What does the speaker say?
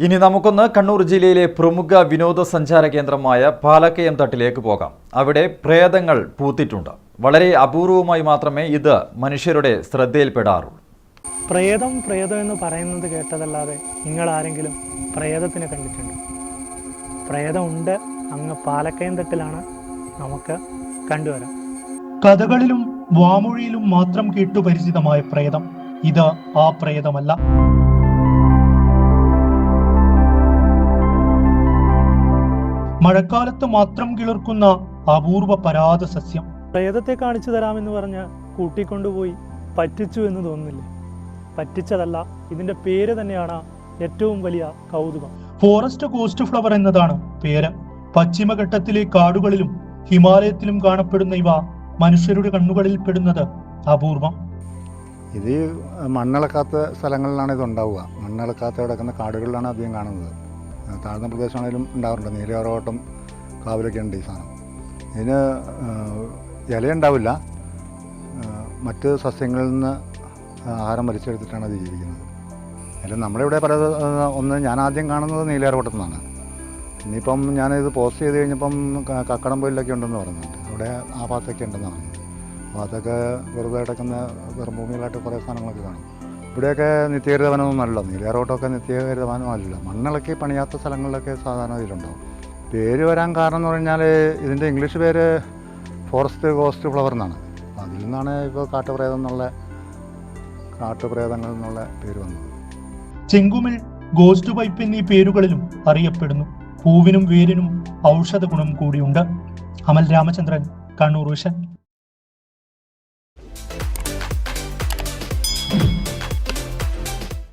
ഇനി നമുക്കൊന്ന് കണ്ണൂർ ജില്ലയിലെ പ്രമുഖ വിനോദസഞ്ചാര കേന്ദ്രമായ പാലക്കയം തട്ടിലേക്ക് പോകാം. അവിടെ പ്രേതങ്ങൾ പൂത്തിട്ടുണ്ട്. വളരെ അപൂർവമായി മാത്രമേ ഇത് മനുഷ്യരുടെ ശ്രദ്ധയിൽപ്പെടാറുള്ളൂ. പ്രേതം എന്ന് പറയുന്നത് കേട്ടതല്ലാതെ നിങ്ങൾ ആരെങ്കിലും പ്രേതത്തിനെ കണ്ടിട്ടുണ്ടോ? പ്രേതമുണ്ട്, അങ്ങ് പാലക്കയം തട്ടിലാണ്, നമുക്ക് കണ്ടുവരാം. കഥകളിലും വാമൊഴിയിലും മാത്രം കേട്ടുപരിചിതമായ പ്രേതം ഇത് ആ പ്രേതമല്ല. മഴക്കാലത്ത് മാത്രം കിളിർക്കുന്ന അപൂർവ പരാത സസ്യം. പ്രേതത്തെ കാണിച്ചു തരാമെന്ന് പറഞ്ഞ് കൂട്ടിക്കൊണ്ടുപോയി പറ്റിച്ചു എന്ന് തോന്നുന്നില്ലേ? പറ്റിച്ചതല്ല, ഇതിന്റെ പേര് തന്നെയാണ് ഏറ്റവും വലിയ കൗതുകം. ഫോറസ്റ്റ് കോസ്റ്റ് ഫ്ലവർ എന്നതാണ് പേര്. പശ്ചിമഘട്ടത്തിലെ കാടുകളിലും ഹിമാലയത്തിലും കാണപ്പെടുന്ന ഇവ മനുഷ്യരുടെ കണ്ണുകളിൽ പെടുന്നത് അപൂർവം. ഇത് മണ്ണിളക്കാത്ത സ്ഥലങ്ങളിലാണ് ഇത് ഉണ്ടാവുക. മണ്ണിളക്കാത്ത കിടക്കുന്ന കാടുകളിലാണ് അധികം കാണുന്നത്. താഴ്ന്ന പ്രദേശമാണെങ്കിലും ഉണ്ടാവാറുണ്ട്. നീലയാറോട്ടം കാവിലൊക്കെ ഉണ്ട് ഈ സാധനം. ഇതിന് ഇലയുണ്ടാവില്ല, മറ്റ് സസ്യങ്ങളിൽ നിന്ന് ആഹാരം വലിച്ചെടുത്തിട്ടാണ് അത് ജീവിക്കുന്നത്. അതിൽ നമ്മളിവിടെ പല ഞാൻ ആദ്യം കാണുന്നത് നീലയാറോട്ടത്തു നിന്നാണ്. ഇനിയിപ്പം ഞാനിത് പോസ്റ്റ് ചെയ്ത് കഴിഞ്ഞപ്പം കക്കടംപൊയിലൊക്കെ ഉണ്ടെന്ന് പറയുന്നുണ്ട്. അവിടെ ആ ഭാഗത്തൊക്കെ ഉണ്ടെന്ന് പറയുന്നത്. അപ്പോൾ അതൊക്കെ വെറുതെ കിടക്കുന്ന വെറുഭൂമിയിലായിട്ട് കുറേ സാധനങ്ങളൊക്കെ കാണും. ഇവിടെയൊക്കെ നിത്യഹരിതവനമൊന്നുമല്ല. നീലയാറോട്ടമൊക്കെ നിത്യഹരിതവനമല്ല. മണ്ണിളക്കി പണിയാത്ത സ്ഥലങ്ങളിലൊക്കെ സാധാരണ ഇതിലുണ്ടാവും. പേര് വരാൻ കാരണം എന്ന് പറഞ്ഞാൽ ഇതിൻ്റെ ഇംഗ്ലീഷ് പേര് ഫോറസ്റ്റ് കോസ്റ്റ് ഫ്ലവർ എന്നാണ്. അതിൽ നിന്നാണ് ഇപ്പോൾ കാട്ടുപ്രേതങ്ങൾ എന്നുള്ള പേര് വന്നത്. ചെങ്കുമിൾ, ഗോസ്റ്റ് പൈപ്പ് എന്നീ പേരുകളിലും അറിയപ്പെടുന്നു. പൂവിനും വേരിനും ഔഷധ ഗുണം കൂടിയുണ്ട്. അമൽ രാമചന്ദ്രൻ, കണ്ണൂർ വിഷൻ.